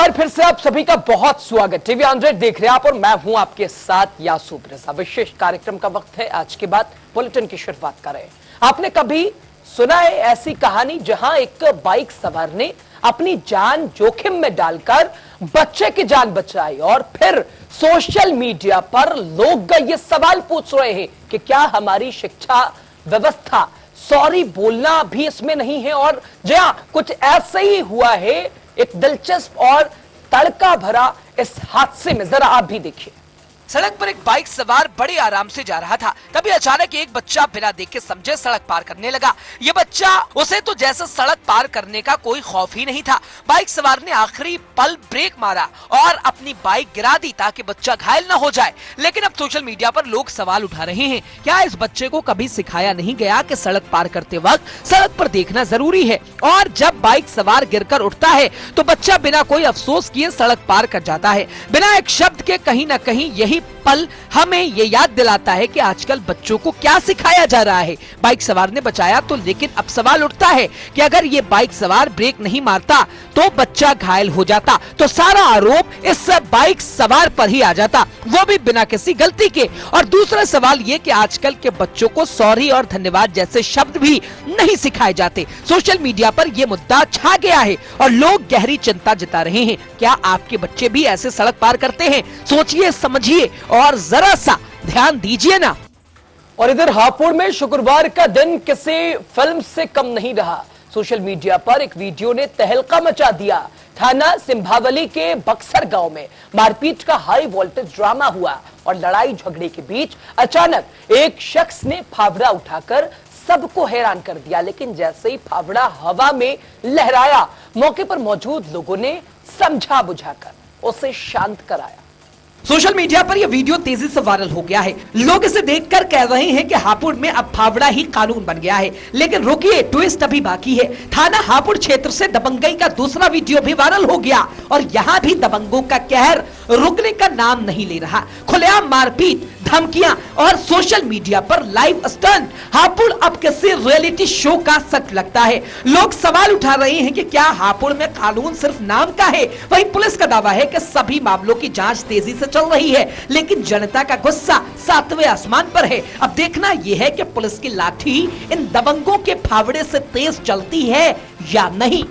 बार फिर से आप सभी का बहुत स्वागत। टीवी 100 देख रहे हैं आप और मैं हूं आपके साथ यासूब रजा। विशेष कार्यक्रम का वक्त है। आज के बाद बुलेटिन की शुरुआत करें। आपने कभी सुना है ऐसी कहानी जहां एक बाइक सवार ने अपनी जान जोखिम में डालकर बच्चे की जान बचाई और फिर सोशल मीडिया पर लोग ये सवाल पूछ रहे हैं कि क्या हमारी शिक्षा व्यवस्था सॉरी बोलना भी इसमें नहीं है? और जी हां, कुछ ऐसा ही हुआ है। एक दिलचस्प और तड़का भरा इस हादसे में जरा आप भी देखिए। सड़क पर एक बाइक सवार बड़े आराम से जा रहा था। तभी अचानक एक बच्चा बिना देखे समझे सड़क पार करने लगा। ये बच्चा, उसे तो जैसे सड़क पार करने का कोई खौफ ही नहीं था। बाइक सवार ने आखिरी पल ब्रेक मारा और अपनी बाइक गिरा दी ताकि बच्चा घायल न हो जाए। लेकिन अब सोशल मीडिया पर लोग सवाल उठा रहे हैं, क्या इस बच्चे को कभी सिखाया नहीं गया कि सड़क पार करते वक्त सड़क पर देखना जरूरी है? और जब बाइक सवार गिरकर उठता है तो बच्चा बिना कोई अफसोस किए सड़क पार कर जाता है। बिना एक शब्द के कहीं न कहीं यही पल हमें ये याद दिलाता है कि आजकल बच्चों को क्या सिखाया जा रहा है। बाइक सवार ने बचाया तो, लेकिन अब सवाल उठता है कि अगर ये बाइक सवार ब्रेक नहीं मारता तो बच्चा घायल हो जाता, तो सारा आरोप इस बाइक सवार पर ही आ जाता, वो भी बिना किसी गलती के। और दूसरा सवाल ये कि आजकल के बच्चों को सॉरी और धन्यवाद जैसे शब्द भी नहीं सिखाए जाते। सोशल मीडिया पर यह मुद्दा छा गया है और लोग गहरी चिंता जता रहे हैं। क्या आपके बच्चे भी ऐसे सड़क पार करते हैं? सोचिए, समझिए और जरा सा ध्यान दीजिए ना। और इधर हापुड़ में शुक्रवार का दिन किसी फिल्म से कम नहीं रहा। सोशल मीडिया पर एक वीडियो ने तहलका मचा दिया। थाना सिंभावली के बक्सर गांव में मारपीट का हाई वोल्टेज ड्रामा हुआ और लड़ाई झगड़े के बीच अचानक एक शख्स ने फावड़ा उठाकर सबको हैरान कर दिया। लेकिन जैसे ही फावड़ा हवा में लहराया, मौके पर मौजूद लोगों ने समझा बुझाकर उसे शांत कराया। सोशल मीडिया पर यह वीडियो तेजी से वायरल हो गया है। लोग इसे देखकर कह रहे हैं कि हापुड़ में अब फावड़ा ही कानून बन गया है। लेकिन रुकिए, ट्विस्ट अभी बाकी है। थाना हापुड़ क्षेत्र से दबंगई का दूसरा वीडियो भी वायरल हो गया और यहाँ भी दबंगों का कहर रुकने का नाम नहीं ले रहा। खुलेआम मारपीट, धमकियां और सोशल मीडिया पर लाइव स्टंट। हापुड़ अब किसी रियलिटी शो का सेट लगता है। लोग सवाल उठा रहे हैं कि क्या हापुड़ में कानून सिर्फ नाम का है? वहीं पुलिस का दावा है कि सभी मामलों की जांच तेजी से चल रही है, लेकिन जनता का गुस्सा 7वें आसमान पर है। अब देखना यह है कि पुलिस की लाठी इन दबंगों के फावड़े से तेज चलती है या नहीं।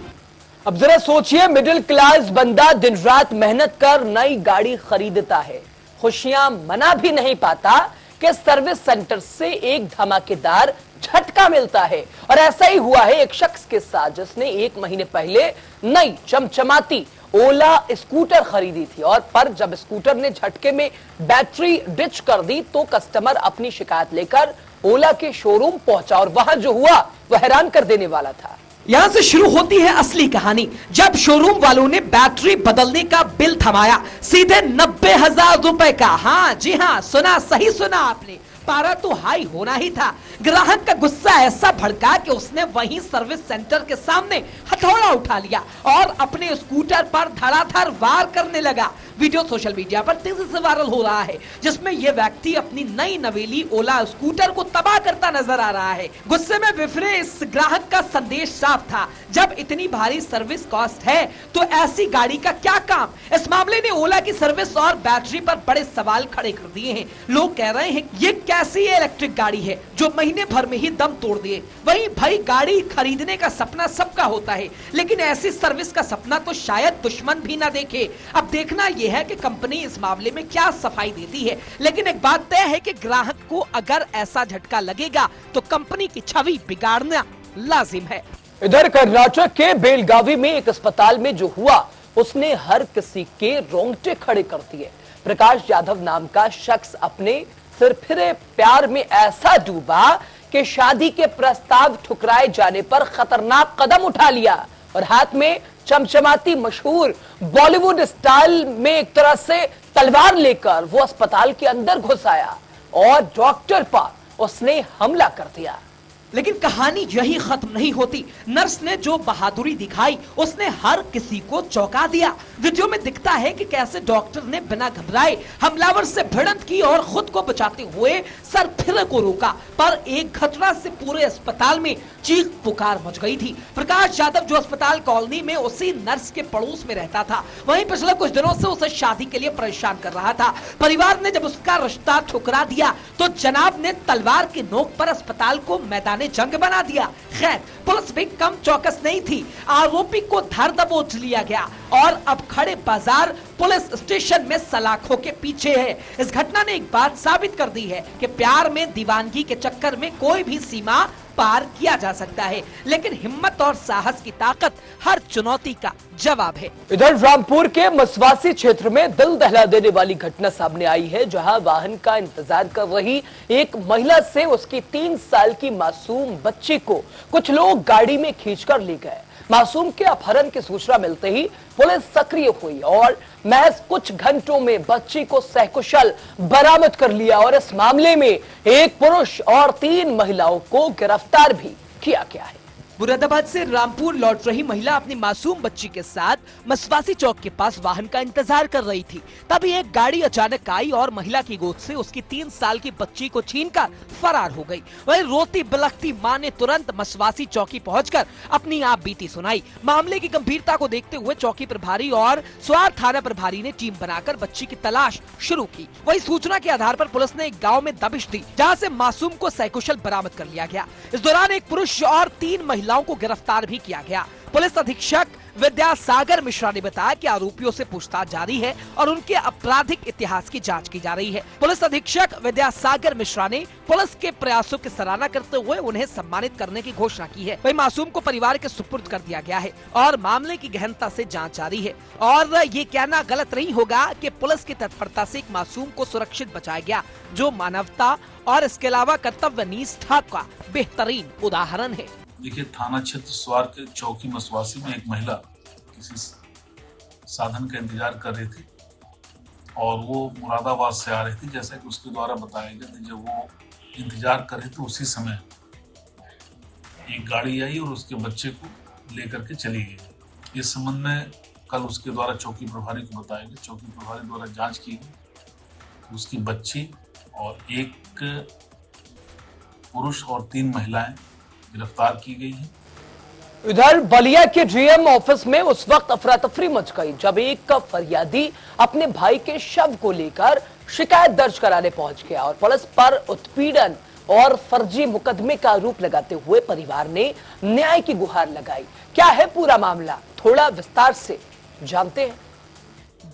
अब जरा सोचिए, मिडिल क्लास बंदा दिन रात मेहनत कर नई गाड़ी खरीदता है, खुशियां मना भी नहीं पाता कि सर्विस सेंटर से एक धमाकेदार झटका मिलता है। और ऐसा ही हुआ है एक शख्स के साथ जिसने 1 महीने पहले नई चमचमाती ओला स्कूटर खरीदी थी और पर जब स्कूटर ने झटके में बैटरी डिच कर दी तो कस्टमर अपनी शिकायत लेकर ओला के शोरूम पहुंचा और वहां जो हुआ वह हैरान कर देने वाला था। यहाँ से शुरू होती है असली कहानी। जब शोरूम वालों ने बैटरी बदलने का बिल थमाया, सीधे 90,000 रुपए का। हाँ जी हाँ, सुना, सही सुना आपने। पारा तो हाई होना ही था। ग्राहक का गुस्सा ऐसा भड़का कि उसने वहीं सर्विस सेंटर के सामने हथौड़ा उठा लिया और अपने स्कूटर पर धड़ाधड़ वार करने लगा। वीडियो सोशल मीडिया पर तेजी से वायरल हो रहा है, जिसमें यह व्यक्ति अपनी नई नवेली ओला स्कूटर को तबाह करता नजर आ रहा है। गुस्से में विफरे इस ग्राहक का संदेश साफ था, जब इतनी भारी सर्विस कॉस्ट है तो ऐसी गाड़ी का क्या काम। इस मामले ने ओला की सर्विस और बैटरी पर बड़े सवाल खड़े कर दिए हैं। लोग कह रहे हैं ये कैसी इलेक्ट्रिक गाड़ी है जो महीने भर में ही दम तोड़ दिए। वहीं भाई, गाड़ी खरीदने का सपना सबका होता है, लेकिन ऐसी सर्विस का सपना तो शायद दुश्मन भी ना देखे। अब देखना यह है कि कंपनी इस मामले में क्या सफाई देती है। लेकिन एक बात तय है कि ग्राहक को अगर ऐसा झटका लगेगा तो कंपनी की छवि बिगाड़ना लाजिम है। इधर कर्नाटक के बेलगावी में एक अस्पताल में जो हुआ उसने हर किसी के रोंगटे खड़े कर दिए। प्रकाश यादव नाम का शख्स अपने सिरफिरे प्यार में ऐसा डूबा कि शादी के प्रस्ताव ठुकराए जाने पर खतरनाक कदम उठा लिया और हाथ में चमचमाती मशहूर बॉलीवुड स्टाइल में एक तरह से तलवार लेकर वो अस्पताल के अंदर घुस आया और डॉक्टर पर उसने हमला कर दिया। लेकिन कहानी यही खत्म नहीं होती। नर्स ने जो बहादुरी दिखाई उसने हर किसी को चौंका दिया। वीडियो में दिखता है कि कैसे डॉक्टर ने बिना घबराए हमलावर से भिड़ंत की और खुद को बचाते हुए सर फिर को रोका। पर एक घटना से पूरे अस्पताल में चीख पुकार मच गई थी। प्रकाश यादव जो अस्पताल कॉलोनी में उसी नर्स के पड़ोस में रहता था, वहीं पिछले कुछ दिनों से उसे शादी के लिए परेशान कर रहा था। परिवार ने जब उसका रिश्ता ठुकरा दिया तो जनाब ने तलवार की नोक पर अस्पताल को मैदान जंग बना दिया। खैर, पुलिस भी कम चौकस नहीं थी। आरोपी को धर दबोच लिया गया और अब खड़े बाजार पुलिस स्टेशन में सलाखों के पीछे है। इस घटना ने एक बात साबित कर दी है कि प्यार में दीवानगी के चक्कर में कोई भी सीमा पार किया जा सकता है, लेकिन हिम्मत और साहस की ताकत हर चुनौती का जवाब है। इधर रामपुर के मसवासी क्षेत्र में दिल दहला देने वाली घटना सामने आई है, जहां वाहन का इंतजार कर रही एक महिला से उसकी 3 साल की मासूम बच्ची को कुछ लोग गाड़ी में खींचकर ले गए। मासूम के अपहरण की सूचना मिलते ही पुलिस सक्रिय हुई और महज कुछ घंटों में बच्ची को सकुशल बरामद कर लिया और इस मामले में एक पुरुष और 3 महिलाओं को गिरफ्तार भी किया गया है। मुरादाबाद से रामपुर लौट रही महिला अपनी मासूम बच्ची के साथ मसवासी चौक के पास वाहन का इंतजार कर रही थी। तभी एक गाड़ी अचानक आई और महिला की गोद से उसकी 3 साल की बच्ची को छीनकर फरार हो गई। वहीं रोती बिलखती मां ने तुरंत मसवासी चौकी पहुंचकर अपनी आप बीती सुनाई। मामले की गंभीरता को देखते हुए चौकी प्रभारी और स्वार थाना प्रभारी ने टीम बनाकर बच्ची की तलाश शुरू की। वही सूचना के आधार पर पुलिस ने एक गाँव में दबिश दी, जहाँ से मासूम को सकुशल बरामद कर लिया गया। इस दौरान एक पुरुष और 3 महिलाओं को गिरफ्तार भी किया गया। पुलिस अधीक्षक विद्यासागर मिश्रा ने बताया कि आरोपियों से पूछताछ जारी है और उनके आपराधिक इतिहास की जांच की जा रही है। पुलिस अधीक्षक विद्यासागर मिश्रा ने पुलिस के प्रयासों की सराहना करते हुए उन्हें सम्मानित करने की घोषणा की है। वहीं मासूम को परिवार के सुपुर्द कर दिया गया है और मामले की गहनता से जांच जारी है। और ये कहना गलत नहीं होगा कि पुलिस की तत्परता से एक मासूम को सुरक्षित बचाया गया, जो मानवता और इसके अलावा कर्तव्य निष्ठा का बेहतरीन उदाहरण है। देखिए, थाना क्षेत्र स्वार के चौकी मसवासी में एक महिला किसी साधन का इंतजार कर रही थी और वो मुरादाबाद से आ रही थी। जैसा कि उसके द्वारा बताया गया था, जब वो इंतजार कर रही थी उसी समय एक गाड़ी आई और उसके बच्चे को लेकर के चली गई। इस संबंध में कल उसके द्वारा चौकी प्रभारी को बताया गया। चौकी प्रभारी द्वारा जांच की गई। उसकी बच्ची और एक पुरुष और 3 महिलाएं गिरफ्तार की गई है। इधर बलिया के डीएम ऑफिस में उस वक्त अफरा तफरी मच गई जब एक फरियादी अपने भाई के शव को लेकर शिकायत दर्ज कराने पहुंच गया और पुलिस पर उत्पीड़न और फर्जी मुकदमे का आरोप लगाते हुए परिवार ने न्याय की गुहार लगाई। क्या है पूरा मामला, थोड़ा विस्तार से जानते हैं।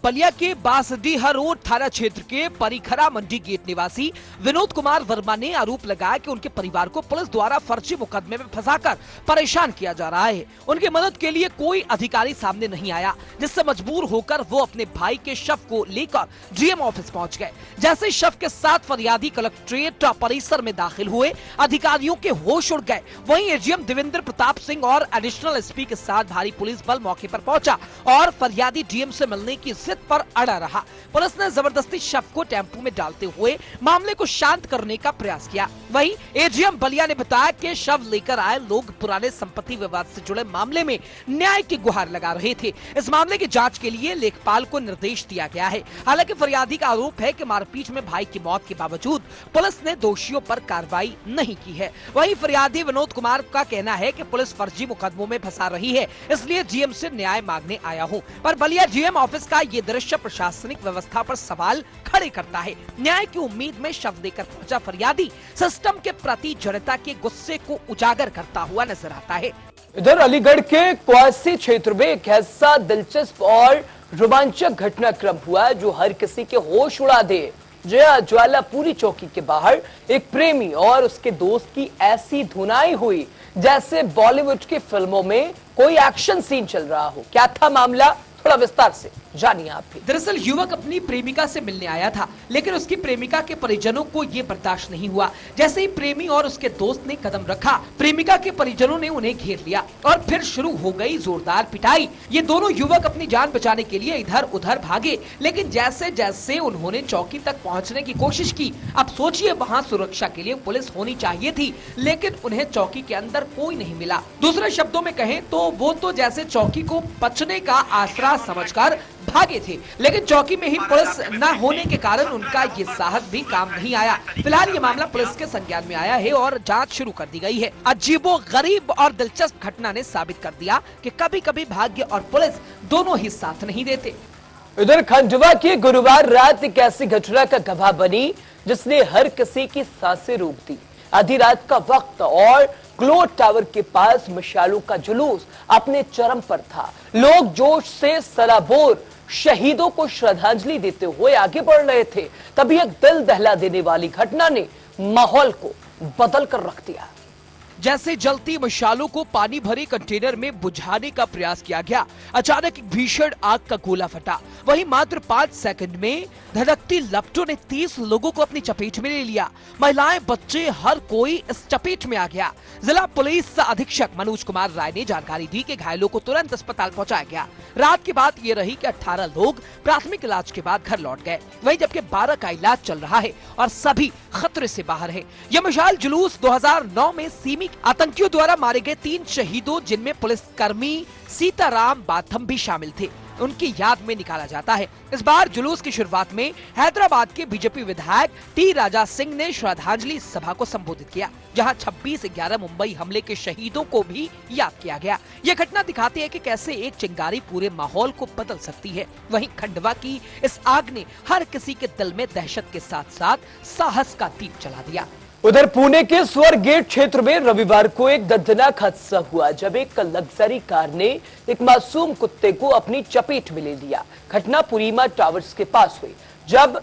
बलिया के बासडीह रोड थाना क्षेत्र के परिखरा मंडी गेट निवासी विनोद कुमार वर्मा ने आरोप लगाया कि उनके परिवार को पुलिस द्वारा फर्जी मुकदमे में फंसाकर परेशान किया जा रहा है। उनकी मदद के लिए कोई अधिकारी सामने नहीं आया, जिससे मजबूर होकर वो अपने भाई के शव को लेकर डीएम ऑफिस पहुंच गए। जैसे शव के साथ फरियादी कलेक्ट्रेट परिसर में दाखिल हुए, अधिकारियों के होश उड़ गए। वहीं एजीएम देवेंद्र प्रताप सिंह और एडिशनल एसपी के साथ भारी पुलिस बल मौके पर पहुंचा और फरियादी डीएम से मिलने की जिद पर अड़ा रहा। पुलिस ने जबरदस्ती शव को टेम्पो में डालते हुए मामले को शांत करने का प्रयास किया। वहीं एजीएम बलिया ने बताया कि शव लेकर आए लोग पुराने संपत्ति विवाद से जुड़े मामले में न्याय की गुहार लगा रहे थे। इस मामले की जांच के लिए लेखपाल को निर्देश दिया गया है। हालांकि फरियादी का आरोप है कि मारपीट में भाई की मौत के बावजूद पुलिस ने दोषियों पर कार्रवाई नहीं की है। वहीं फरियादी विनोद कुमार का कहना है कि पुलिस फर्जी मुकदमों में फंसा रही है, इसलिए डीएम से न्याय मांगने आया हूँ। पर बलिया डीएम ऑफिस का ये दृश्य प्रशासनिक व्यवस्था पर सवाल खड़े करता है। न्याय की उम्मीद में शव देकर पहुंचा फरियादी सिस्टम के प्रति जनता के गुस्से को उजागर करता हुआ नजर आता है। इधर अलीगढ़ के क्वासी क्षेत्र में एक ऐसा दिलचस्प और रोमांचक घटनाक्रम हुआ जो हर किसी के होश उड़ा दे। जया ज्वालापुरी चौकी के बाहर एक प्रेमी और उसके दोस्त की ऐसी धुनाई हुई जैसे बॉलीवुड की फिल्मों में कोई एक्शन सीन चल रहा हो। क्या था मामला, थोड़ा विस्तार से। जानिए आप भी। दरअसल युवक अपनी प्रेमिका से मिलने आया था, लेकिन उसकी प्रेमिका के परिजनों को ये बर्दाश्त नहीं हुआ। जैसे ही प्रेमी और उसके दोस्त ने कदम रखा, प्रेमिका के परिजनों ने उन्हें घेर लिया और फिर शुरू हो गई जोरदार पिटाई। ये दोनों युवक अपनी जान बचाने के लिए इधर उधर भागे, लेकिन जैसे जैसे उन्होंने चौकी तक पहुंचने की कोशिश की, अब सोचिए वहां सुरक्षा के लिए पुलिस होनी चाहिए थी, लेकिन उन्हें चौकी के अंदर कोई नहीं मिला। दूसरे शब्दों में कहें तो वो तो जैसे चौकी को बचने का आसरा समझकर भागे थे, लेकिन चौकी में ही पुलिस न होने के कारण उनका ये साहस भी काम नहीं आया। फिलहाल ये मामला पुलिस के संज्ञान में आया है और जांच शुरू कर दी गई है। अजीबोगरीब और दिलचस्प घटना ने साबित कर दिया कि कभी कभी भाग्य और पुलिस दोनों ही साथ नहीं देते। इधर खंडवा की गुरुवार रात एक ऐसी घटना का गवाह बनी जिसने हर किसी की सांसें रोक दी। आधी रात का वक्त और क्लॉक टावर के पास मशालों का जुलूस अपने चरम पर था। लोग जोश से सराबोर शहीदों को श्रद्धांजलि देते हुए आगे बढ़ रहे थे, तभी एक दिल दहला देने वाली घटना ने माहौल को बदल कर रख दिया। जैसे जलती मशालों को पानी भरे कंटेनर में बुझाने का प्रयास किया गया, अचानक एक भीषण आग का गोला फटा। वहीं मात्र 5 सेकंड में धधकती लपटों ने 30 लोगों को अपनी चपेट में ले लिया। महिलाएं, बच्चे, हर कोई इस चपेट में आ गया। जिला पुलिस अधीक्षक मनोज कुमार राय ने जानकारी दी कि घायलों को तुरंत अस्पताल पहुंचाया गया। रात की बात ये रही कि 18 लोग प्राथमिक इलाज के बाद घर लौट गए, वहीं जबकि 12 का इलाज चल रहा है और सभी खतरे से बाहर है। यह मशाल जुलूस 2009 में सीमी आतंकियों द्वारा मारे गए 3 शहीदों, जिनमें पुलिसकर्मी सीताराम बाथम भी शामिल थे, उनकी याद में निकाला जाता है। इस बार जुलूस की शुरुआत में हैदराबाद के बीजेपी विधायक टी राजा सिंह ने श्रद्धांजलि सभा को संबोधित किया, जहां 26/11 मुंबई हमले के शहीदों को भी याद किया गया। यह घटना दिखाती है कि कैसे एक चिंगारी पूरे माहौल को बदल सकती है। वहीं खंडवा की इस आग ने हर किसी के दिल में दहशत के साथ साथ साहस का दीप जला दिया। उधर पुणे के स्वर गेट क्षेत्र में रविवार को एक दर्दनाक हादसा हुआ, जब एक लग्जरी कार ने एक मासूम कुत्ते को अपनी चपेट में ले लिया। घटना पुरीमा टावर्स के पास हुई, जब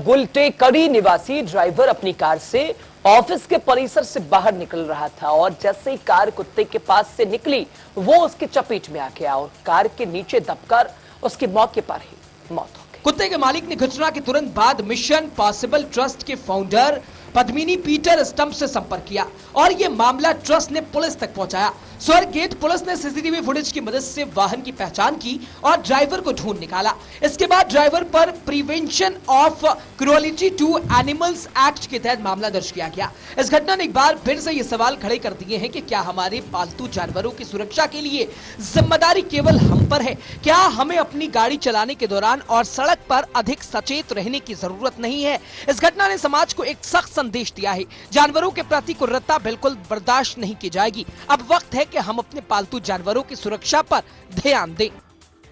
गुलटेकड़ी निवासी ड्राइवर अपनी कार से ऑफिस के परिसर से बाहर निकल रहा था और जैसे ही कार कुत्ते के पास से निकली, वो उसकी चपेट में आ गया और कार के नीचे दबकर उसकी मौके पर ही मौत हो गई। कुत्ते के मालिक ने घटना के तुरंत बाद मिशन पॉसिबल ट्रस्ट के फाउंडर पद्मिनी पीटर स्टम्प से संपर्क किया और ये मामला ट्रस्ट ने पुलिस तक पहुंचाया। स्वर गेट पुलिस ने सीसीटीवी फुटेज की मदद से वाहन की पहचान की और ड्राइवर को ढूंढ निकाला। इसके बाद ड्राइवर पर prevention of cruelty to animals act के तहत मामला दर्ज किया गया। इस घटना ने एक बार फिर से ये सवाल खड़े कर दिए हैं कि क्या हमारे पालतू जानवरों की सुरक्षा के लिए जिम्मेदारी केवल हम पर है? क्या हमें अपनी गाड़ी चलाने के दौरान और सड़क पर अधिक सचेत रहने की जरूरत नहीं है? इस घटना ने समाज को एक सख्त संदेश दिया है, जानवरों के प्रति क्रूरता बिल्कुल बर्दाश्त नहीं की जाएगी। अब वक्त है कि हम अपने पालतू जानवरों की सुरक्षा पर ध्यान दें।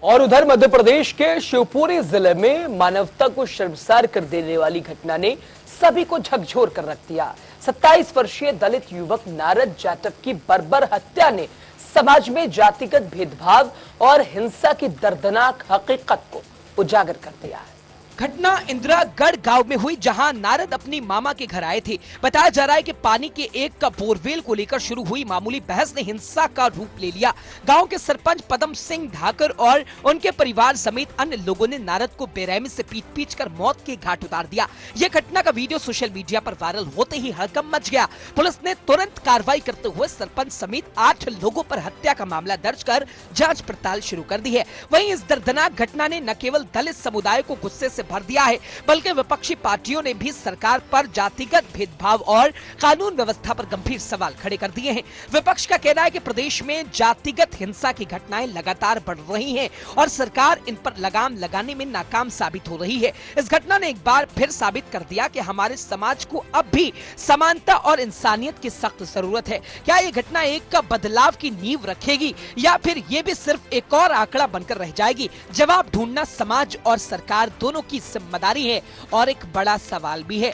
और उधर मध्य प्रदेश के शिवपुरी जिले में मानवता को शर्मसार कर देने वाली घटना ने सभी को झकझोर कर रख दिया। 27 वर्षीय दलित युवक नारद जाटव की बर्बर हत्या ने समाज में जातिगत भेदभाव और हिंसा की दर्दनाक हकीकत को उजागर कर दिया है। घटना इंदिरागढ़ गांव में हुई, जहां नारद अपनी मामा के घर आए थे। बताया जा रहा है कि पानी के एक बोरवेल को लेकर शुरू हुई मामूली बहस ने हिंसा का रूप ले लिया। गांव के सरपंच पदम सिंह ढाकर और उनके परिवार समेत अन्य लोगों ने नारद को बेरहमी से पीट कर मौत के घाट उतार दिया। यह घटना का वीडियो सोशल मीडिया पर वायरल होते ही हड़कंप मच गया। पुलिस ने तुरंत कार्रवाई करते हुए सरपंच समेत 8 लोगों पर हत्या का मामला दर्ज कर जाँच पड़ताल शुरू कर दी है। वहीं इस दर्दनाक घटना ने न केवल दलित समुदाय को गुस्से से भर दिया है, बल्कि विपक्षी पार्टियों ने भी सरकार पर जातिगत भेदभाव और कानून व्यवस्था पर गंभीर सवाल खड़े कर दिए हैं। विपक्ष का कहना है कि प्रदेश में जातिगत हिंसा की घटनाएं लगातार बढ़ रही हैं और सरकार इन पर लगाम लगाने में नाकाम साबित हो रही है। इस घटना ने एक बार फिर साबित कर दिया कि हमारे समाज को अब भी समानता और इंसानियत की सख्त जरूरत है। क्या ये घटना एक बदलाव की नींव रखेगी या फिर ये भी सिर्फ एक और आंकड़ा बनकर रह जाएगी? जवाब ढूंढना समाज और सरकार दोनों की जिम्मेदारी है और एक बड़ा सवाल भी है।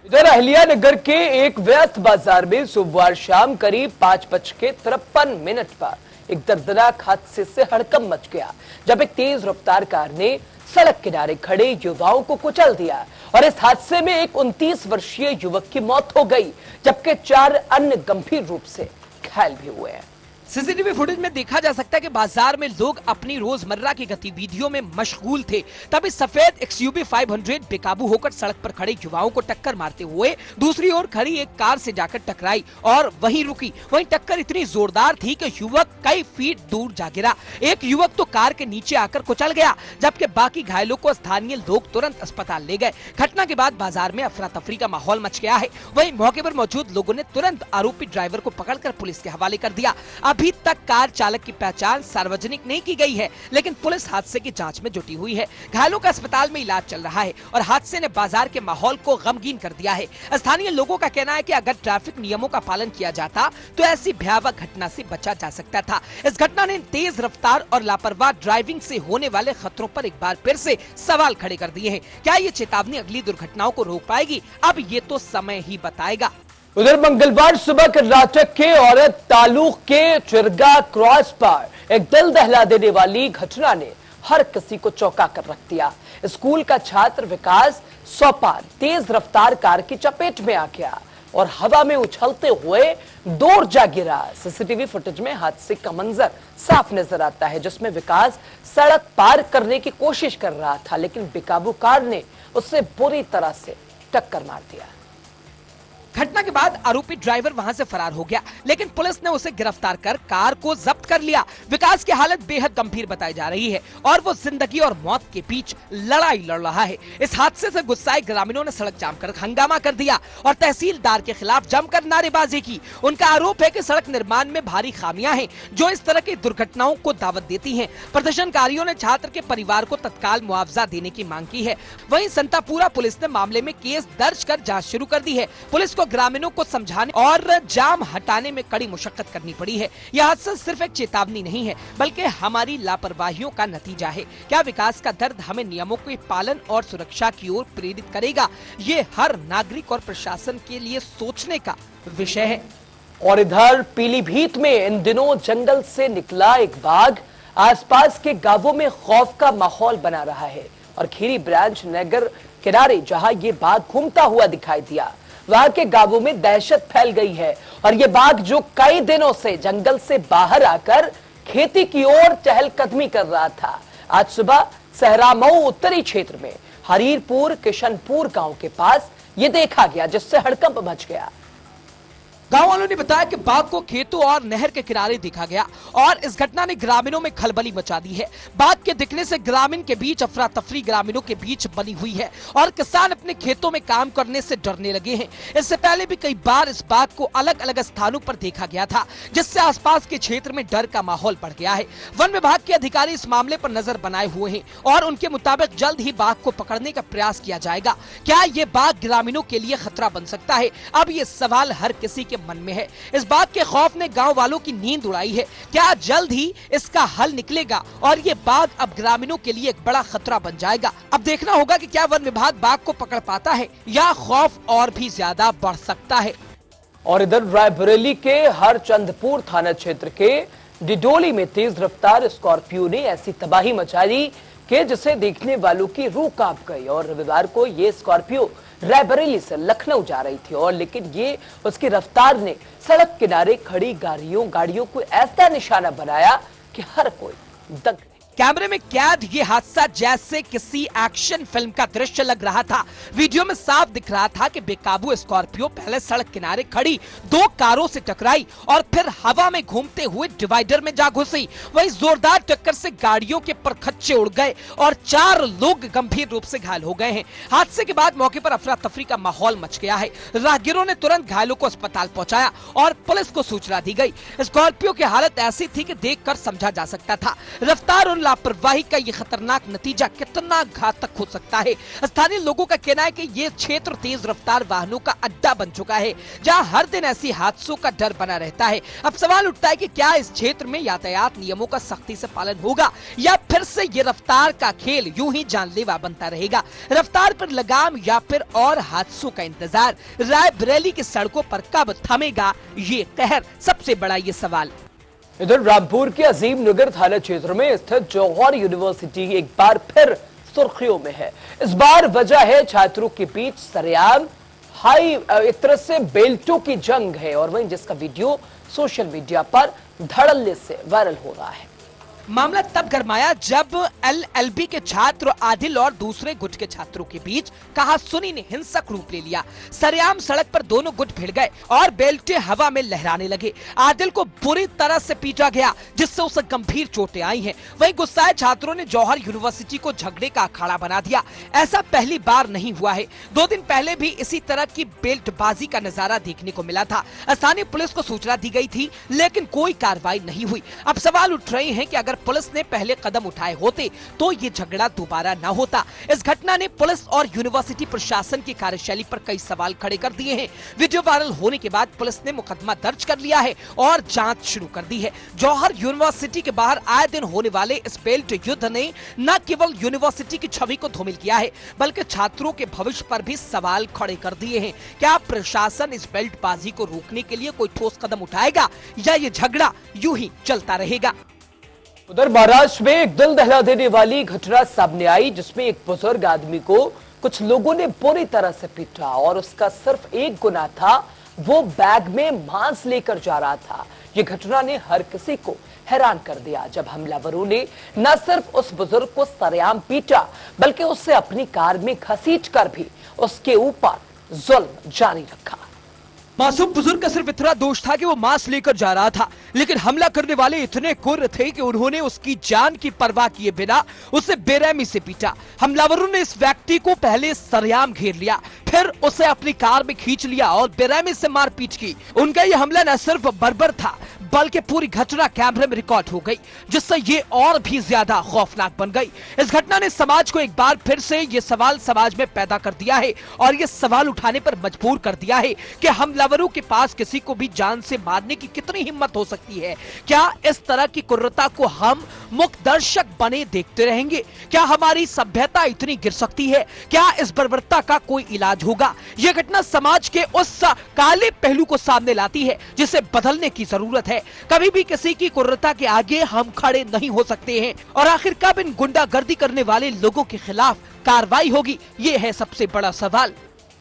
इधर अहिल्यानगर के एक व्यस्त बाजार में सोमवार शाम करीब 5:53 पर एक दर्दनाक हादसे से हड़कंप मच गया, जब एक तेज रफ्तार कार ने सड़क किनारे खड़े युवाओं को कुचल दिया और इस हादसे में एक 29 वर्षीय युवक की मौत हो गई, जबकि 4 अन्य गंभीर रूप से घायल भी हुए हैं। सीसीटीवी फुटेज में देखा जा सकता है कि बाजार में लोग अपनी रोजमर्रा की गतिविधियों में मशगूल थे। तभी सफेद XUV 500 बेकाबू होकर सड़क पर खड़े युवाओं को टक्कर मारते हुए दूसरी ओर खड़ी एक कार से जाकर टकराई और वहीं रुकी। वहीं टक्कर इतनी जोरदार थी कि युवक कई फीट दूर जा गिरा। एक युवक तो कार के नीचे आकर कुचल गया, जबकि बाकी घायलों को स्थानीय लोग तुरंत अस्पताल ले गए। घटना के बाद बाजार में अफरा तफरी का माहौल मच गया है। वहीं मौके पर मौजूद लोगों ने तुरंत आरोपी ड्राइवर को पकड़कर पुलिस के हवाले कर दिया। अभी तक कार चालक की पहचान सार्वजनिक नहीं की गई है, लेकिन पुलिस हादसे की जांच में जुटी हुई है। घायलों का अस्पताल में इलाज चल रहा है और हादसे ने बाजार के माहौल को गमगीन कर दिया है। स्थानीय लोगों का कहना है कि अगर ट्रैफिक नियमों का पालन किया जाता तो ऐसी भयावह घटना से बचा जा सकता था। इस घटना ने तेज रफ्तार और लापरवाह ड्राइविंग से होने वाले खतरों पर एक बार फिर से सवाल खड़े कर दिए हैं। क्या ये चेतावनी अगली दुर्घटनाओं को रोक पाएगी? अब ये तो समय ही बताएगा। उधर मंगलवार सुबह कर्नाटक के औरत तालुक के चिरगा क्रॉस पर एक दिल दहला देने वाली घटना ने हर किसी को चौंका कर रख दिया। स्कूल का छात्र विकास सोपान तेज रफ्तार कार की चपेट में आ गया और हवा में उछलते हुए दूर जा गिरा। सीसीटीवी फुटेज में हादसे का मंजर साफ नजर आता है, जिसमें विकास सड़क पार करने की कोशिश कर रहा था, लेकिन बेकाबू कार ने उसे बुरी तरह से टक्कर मार दिया। घटना के बाद आरोपी ड्राइवर वहां से फरार हो गया, लेकिन पुलिस ने उसे गिरफ्तार कर कार को जब्त कर लिया। विकास की हालत बेहद गंभीर बताई जा रही है और वो जिंदगी और मौत के बीच लड़ाई लड़ रहा है। इस हादसे से गुस्साए ग्रामीणों ने सड़क जाम कर हंगामा कर दिया और तहसीलदार के खिलाफ जमकर नारेबाजी की। उनका आरोप है कि सड़क निर्माण में भारी खामियां हैं, जो इस तरह की दुर्घटनाओं को दावत देती हैं। प्रदर्शनकारियों ने छात्र के परिवार को तत्काल मुआवजा देने की मांग की है। वहीं संतापुरा पुलिस ने मामले में केस दर्ज कर जाँच शुरू कर दी है। पुलिस ग्रामीणों को समझाने और जाम हटाने में कड़ी मुशक्कत करनी पड़ी है। यह हादसा सिर्फ एक चेतावनी नहीं है, बल्कि हमारी लापरवाहियों का नतीजा है। क्या विकास का दर्द हमें नियमों के पालन और सुरक्षा की ओर प्रेरित करेगा? ये हर नागरिक और प्रशासन के लिए सोचने का विषय है। और इधर पीलीभीत में इन दिनों जंगल से निकला एक बाघ आसपास के गांवों में खौफ का माहौल बना रहा है और खीरी ब्रांच नगर किनारे जहां ये बाघ घूमता हुआ दिखाई दिया, वहां के गांवों में दहशत फैल गई है। और ये बाघ जो कई दिनों से जंगल से बाहर आकर खेती की ओर चहलकदमी कर रहा था, आज सुबह सहरामऊ उत्तरी क्षेत्र में हरीरपुर किशनपुर गांव के पास ये देखा गया, जिससे हड़कंप मच गया। गांव वालों ने बताया कि बाघ को खेतों और नहर के किनारे देखा गया और इस घटना ने ग्रामीणों में खलबली मचा दी है। बाघ के दिखने से ग्रामीण के बीच अफरा तफरी ग्रामीणों के बीच बनी हुई है और किसान अपने खेतों में काम करने से डरने लगे हैं। इससे पहले भी कई बार इस बाघ को अलग अलग स्थानों पर देखा गया था, जिससे आसपास के क्षेत्र में डर का माहौल बढ़ गया है। वन विभाग के अधिकारी इस मामले पर नजर बनाए हुए हैं और उनके मुताबिक जल्द ही बाघ को पकड़ने का प्रयास किया जाएगा। क्या ये बाघ ग्रामीणों के लिए खतरा बन सकता है? अब ये सवाल हर किसी के मन में है। इस बात के खौफ ने गांव वालों की नींद उड़ाई है। क्या जल्द ही इसका हल निकलेगा और ये बाघ अब ग्रामीणों के लिए एक बड़ा खतरा बन जाएगा? अब देखना होगा कि क्या वन विभाग बाघ को पकड़ पाता है या खौफ और भी ज्यादा बढ़ सकता है। और इधर रायबरेली के हरचंदपुर थाना क्षेत्र के डिडोली में तेज रफ्तार स्कॉर्पियो ने ऐसी तबाही मचा दी कि जिसे देखने वालों की रूह कांप गई। और रविवार को ये स्कॉर्पियो रायबरेली से लखनऊ जा रही थी और लेकिन ये उसकी रफ्तार ने सड़क किनारे खड़ी गाड़ियों को ऐसा निशाना बनाया कि हर कोई दंग। कैमरे में कैद ये हादसा जैसे किसी एक्शन फिल्म का दृश्य लग रहा था। वीडियो में साफ दिख रहा था कि बेकाबू स्कॉर्पियो पहले सड़क किनारे खड़ी 2 कारों से टकराई और फिर हवा में घूमते हुए डिवाइडर में जा घुसी। वहीं जोरदार टक्कर से गाड़ियों के परखच्चे उड़ गए और 4 लोग गंभीर रूप से घायल हो गए हैं। हादसे के बाद मौके पर अफरा तफरी का माहौल मच गया है। राहगीरों ने तुरंत घायलों को अस्पताल पहुंचाया और पुलिस को सूचना दी गई। स्कॉर्पियो की हालत ऐसी थी कि देखकर समझा जा सकता था रफ्तार और लापरवाही का ये खतरनाक नतीजा कितना घातक हो सकता है। स्थानीय लोगों का कहना है कि ये क्षेत्र तेज रफ्तार वाहनों का अड्डा बन चुका है, जहां हर दिन ऐसी हादसों का डर बना रहता है। अब सवाल उठता है कि क्या इस क्षेत्र में यातायात नियमों का सख्ती से पालन होगा या फिर से ये रफ्तार का खेल यूं ही जानलेवा बनता रहेगा। रफ्तार पर लगाम या फिर और हादसों का इंतजार। रायबरेली की सड़कों पर कब थमेगा ये कहर, सबसे बड़ा ये सवाल। इधर रामपुर के अजीम नगर थाना क्षेत्र में स्थित जौहर यूनिवर्सिटी एक बार फिर सुर्खियों में है। इस बार वजह है छात्रों के बीच सरेआम हाई एक तरह से बेल्टों की जंग है, और वहीं जिसका वीडियो सोशल मीडिया पर धड़ल्ले से वायरल हो रहा है। मामला तब गरमाया जब एलएलबी के छात्र आदिल और दूसरे गुट के छात्रों के बीच कहासुनी ने हिंसक रूप ले लिया। सरेआम सड़क पर दोनों गुट भिड़ गए और बेल्टे हवा में लहराने लगे। आदिल को बुरी तरह से पीटा गया, जिससे उसे गंभीर चोटें आई हैं। वहीं गुस्साए छात्रों ने जौहर यूनिवर्सिटी को झगड़े का अखाड़ा बना दिया। ऐसा पहली बार नहीं हुआ है, 2 दिन पहले भी इसी तरह की बेल्टबाजी का नजारा देखने को मिला था। स्थानीय पुलिस को सूचना दी गई थी, लेकिन कोई कार्रवाई नहीं हुई। अब सवाल उठ रहे हैं कि अगर पुलिस ने पहले कदम उठाए होते तो ये झगड़ा दोबारा न होता। इस घटना ने पुलिस और यूनिवर्सिटी प्रशासन की कार्यशैली पर कई सवाल खड़े कर दिए हैं। वीडियो वायरल होने के बाद पुलिस ने मुकदमा दर्ज कर लिया है और जांच शुरू कर दी है। जौहर यूनिवर्सिटी के बाहर आए दिन होने वाले इस बेल्ट युद्ध ने न केवल यूनिवर्सिटी की छवि को धूमिल किया है, बल्कि छात्रों के भविष्य पर भी सवाल खड़े कर दिए हैं। क्या प्रशासन इस बेल्टबाजी को रोकने के लिए कोई ठोस कदम उठाएगा या ये झगड़ा यूं ही चलता रहेगा? उधर महाराष्ट्र में एक दिल दहला देने वाली घटना सामने आई, जिसमें एक बुजुर्ग आदमी को कुछ लोगों ने बुरी तरह से पीटा और उसका सिर्फ एक गुनाह था, वो बैग में मांस लेकर जा रहा था। ये घटना ने हर किसी को हैरान कर दिया जब हमलावरों ने न सिर्फ उस बुजुर्ग को सरेआम पीटा, बल्कि उससे अपनी कार में घसीटकर भी उसके ऊपर जुल्म जारी रखा। मासूम बुजुर्ग का सिर्फ इतना दोष था कि वो मांस लेकर जा रहा था, लेकिन हमला करने वाले इतने क्रूर थे कि उन्होंने उसकी जान की परवाह किए बिना उसे बेरहमी से पीटा। हमलावरों ने इस व्यक्ति को पहले सरेआम घेर लिया, फिर उसे अपनी कार में खींच लिया और बेरहमी से मारपीट की। उनका यह हमला न सिर्फ बर्बर था, बल्कि पूरी घटना कैमरे में रिकॉर्ड हो गई, जिससे ये और भी ज्यादा खौफनाक बन गई। इस घटना ने समाज को एक बार फिर से ये सवाल समाज में पैदा कर दिया है और ये सवाल उठाने पर मजबूर कर दिया है कि हमलावरों के पास किसी को भी जान से मारने की कितनी हिम्मत हो सकती है। क्या इस तरह की क्रूरता को हम मुक्त दर्शक बने देखते रहेंगे? क्या हमारी सभ्यता इतनी गिर सकती है? क्या इस बर्बरता का कोई इलाज होगा? यह घटना समाज के उस काले पहलू को सामने लाती है जिसे बदलने की जरूरत है। कभी भी किसी की क्रूरता के आगे हम खड़े नहीं हो सकते हैं, और आखिर कब इन गुंडागर्दी करने वाले लोगों के खिलाफ कार्रवाई होगी, ये है सबसे बड़ा सवाल।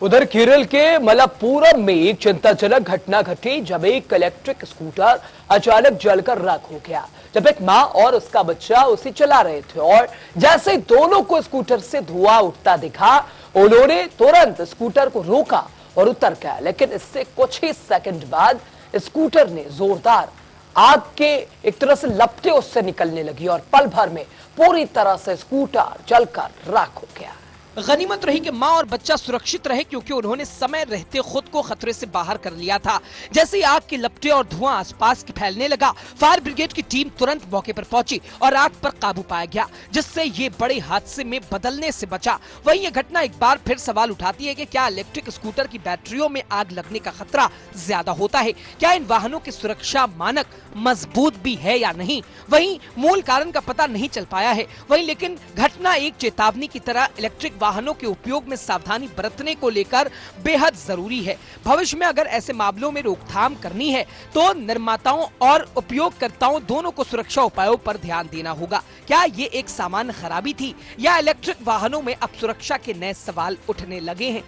उधर केरल के मलप्पुरम में एक चिंताजनक घटना घटी, जब एक इलेक्ट्रिक स्कूटर अचानक जलकर राख हो गया। जब एक मां और उसका बच्चा उसे चला रहे थे और जैसे दोनों को स्कूटर से धुआं उठता दिखा, उन्होंने तुरंत स्कूटर को रोका और उतर गया। लेकिन इससे कुछ ही सेकंड बाद स्कूटर ने जोरदार आग के एक तरह से लपटें उससे निकलने लगी और पल भर में पूरी तरह से स्कूटर जलकर राख हो गया। गनीमत रही कि मां और बच्चा सुरक्षित रहे, क्योंकि उन्होंने समय रहते खुद को खतरे से बाहर कर लिया था। जैसे ही आग की लपटें और धुआं आसपास फैलने लगा, फायर ब्रिगेड की टीम तुरंत मौके पर पहुंची और आग पर काबू पाया गया, जिससे ये बड़े हादसे में बदलने से बचा। वहीं ये घटना एक बार फिर सवाल उठाती है कि क्या इलेक्ट्रिक स्कूटर की बैटरियों में आग लगने का खतरा ज्यादा होता है? क्या इन वाहनों की सुरक्षा मानक मजबूत भी है या नहीं? वहीं मूल कारण का पता नहीं चल पाया है। वहीं लेकिन घटना एक चेतावनी की तरह इलेक्ट्रिक वाहनों के उपयोग में सावधानी बरतने को लेकर बेहद जरूरी है। भविष्य में अगर ऐसे मामलों में रोकथाम करनी है तो निर्माताओं और उपयोगकर्ताओं दोनों को सुरक्षा उपायों पर ध्यान देना होगा। क्या ये एक सामान्य खराबी थी या इलेक्ट्रिक वाहनों में अब सुरक्षा के नए सवाल उठने लगे हैं?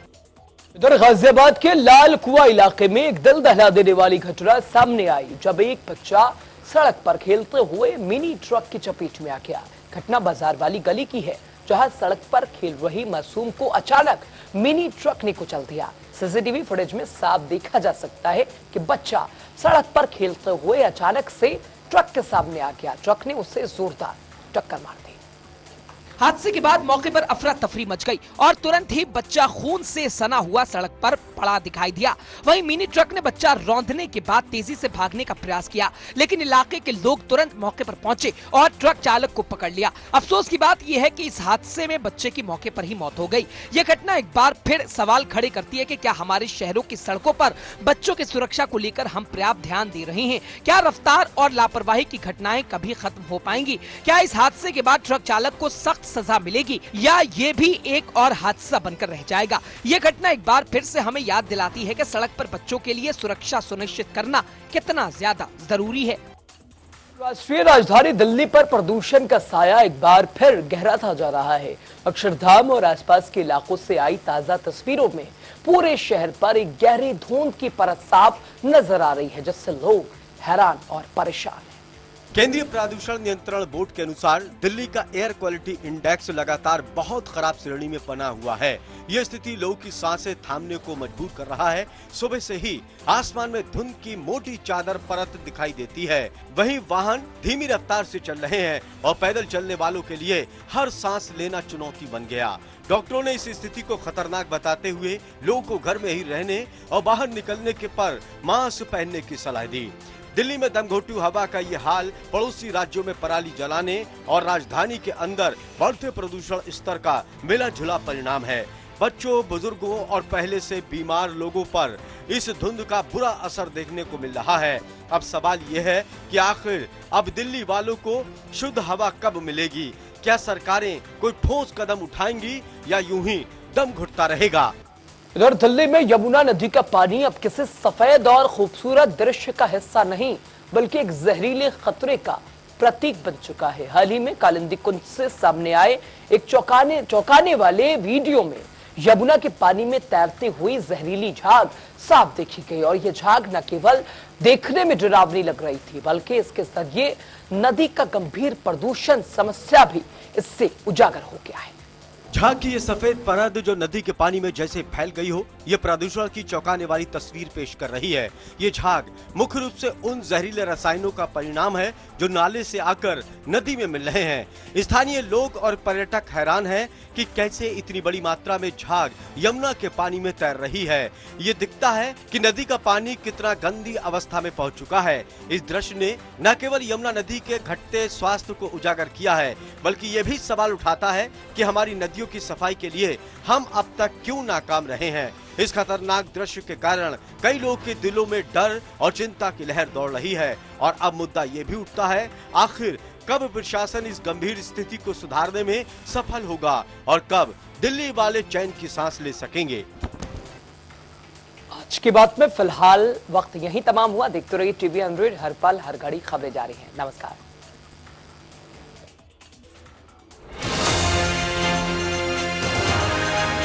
इधर गाजियाबाद के लाल कुआं इलाके में एक दिल दहला देने वाली घटना सामने आई, जब एक बच्चा सड़क पर खेलते हुए मिनी ट्रक की चपेट में आ गया। घटना बाजार वाली गली की है, जहां सड़क पर खेल रही मासूम को अचानक मिनी ट्रक ने कुचल दिया। सीसीटीवी फुटेज में साफ देखा जा सकता है कि बच्चा सड़क पर खेलते हुए अचानक से ट्रक के सामने आ गया। ट्रक ने उसे जोरदार टक्कर मार दी। हादसे के बाद मौके पर अफरा तफरी मच गई और तुरंत ही बच्चा खून से सना हुआ सड़क पर पड़ा दिखाई दिया। वहीं मिनी ट्रक ने बच्चा रौंदने के बाद तेजी से भागने का प्रयास किया, लेकिन इलाके के लोग तुरंत मौके पर पहुंचे और ट्रक चालक को पकड़ लिया। अफसोस की बात यह है कि इस हादसे में बच्चे की मौके पर ही मौत हो गई। यह घटना एक बार फिर सवाल खड़े करती है कि क्या हमारे शहरों की सड़कों पर बच्चों की सुरक्षा को लेकर हम पर्याप्त ध्यान दे रहे हैं? क्या रफ्तार और लापरवाही की घटनाएं कभी खत्म हो पाएंगी? क्या इस हादसे के बाद ट्रक चालक को सख्त सजा मिलेगी या ये भी एक और हादसा बनकर रह जाएगा? ये घटना एक बार फिर से हमें याद दिलाती है कि सड़क पर बच्चों के लिए सुरक्षा सुनिश्चित करना कितना ज्यादा जरूरी है। राष्ट्रीय राजधानी दिल्ली पर प्रदूषण का साया एक बार फिर गहराता जा रहा है। अक्षरधाम और आसपास के इलाकों से आई ताजा तस्वीरों में पूरे शहर पर एक गहरी धुंध की परत साफ नजर आ रही है, जिससे लोग हैरान और परेशान हैं। केंद्रीय प्रदूषण नियंत्रण बोर्ड के अनुसार दिल्ली का एयर क्वालिटी इंडेक्स लगातार बहुत खराब श्रेणी में बना हुआ है। ये स्थिति लोगों की सांसें थामने को मजबूर कर रहा है। सुबह से ही आसमान में धुंध की मोटी चादर परत दिखाई देती है। वहीं वाहन धीमी रफ्तार से चल रहे हैं और पैदल चलने वालों के लिए हर सांस लेना चुनौती बन गया। डॉक्टरों ने इस स्थिति को खतरनाक बताते हुए लोगों को घर में ही रहने और बाहर निकलने के पर मास्क पहनने की सलाह दी। दिल्ली में दमघोटू हवा का ये हाल पड़ोसी राज्यों में पराली जलाने और राजधानी के अंदर बढ़ते प्रदूषण स्तर का मिला जुला परिणाम है। बच्चों, बुजुर्गों और पहले से बीमार लोगों पर इस धुंध का बुरा असर देखने को मिल रहा है। अब सवाल ये है कि आखिर अब दिल्ली वालों को शुद्ध हवा कब मिलेगी? क्या सरकारें कोई ठोस कदम उठाएंगी या यूं ही दम घुटता रहेगा? इधर दिल्ली में यमुना नदी का पानी अब किसी सफेद और खूबसूरत दृश्य का हिस्सा नहीं, बल्कि एक जहरीले खतरे का प्रतीक बन चुका है। हाल ही में कालिंदी कुंज से सामने आए एक चौंकाने वाले वीडियो में यमुना के पानी में तैरती हुई जहरीली झाग साफ देखी गई, और यह झाग न केवल देखने में डरावनी लग रही थी, बल्कि इसके जरिए नदी का गंभीर प्रदूषण समस्या भी इससे उजागर हो गया है। झाग की ये सफेद परत जो नदी के पानी में जैसे फैल गई हो, ये प्रदूषण की चौंकाने वाली तस्वीर पेश कर रही है। ये झाग मुख्य रूप से उन जहरीले रसायनों का परिणाम है जो नाले से आकर नदी में मिल रहे हैं। स्थानीय लोग और पर्यटक हैरान हैं कि कैसे इतनी बड़ी मात्रा में झाग यमुना के पानी में तैर रही है। ये दिखता है कि नदी का पानी कितना गंदी अवस्था में पहुंच चुका है। इस दृश्य ने न केवल यमुना नदी के घटते स्वास्थ्य को उजागर किया है, बल्कि ये भी सवाल उठाता है कि हमारी नदियों की सफाई के लिए हम अब तक क्यों नाकाम रहे हैं। इस खतरनाक दृश्य के कारण कई लोगों के दिलों में डर और चिंता की लहर दौड़ रही है। और अब मुद्दा ये भी उठता है, आखिर कब प्रशासन इस गंभीर स्थिति को सुधारने में सफल होगा और कब दिल्ली वाले चैन की सांस ले सकेंगे। आज की बात में फिलहाल वक्त यहीं तमाम हुआ। देखते रहिए टीवी 100, हर पल हर घड़ी खबरें जारी हैं। नमस्कार।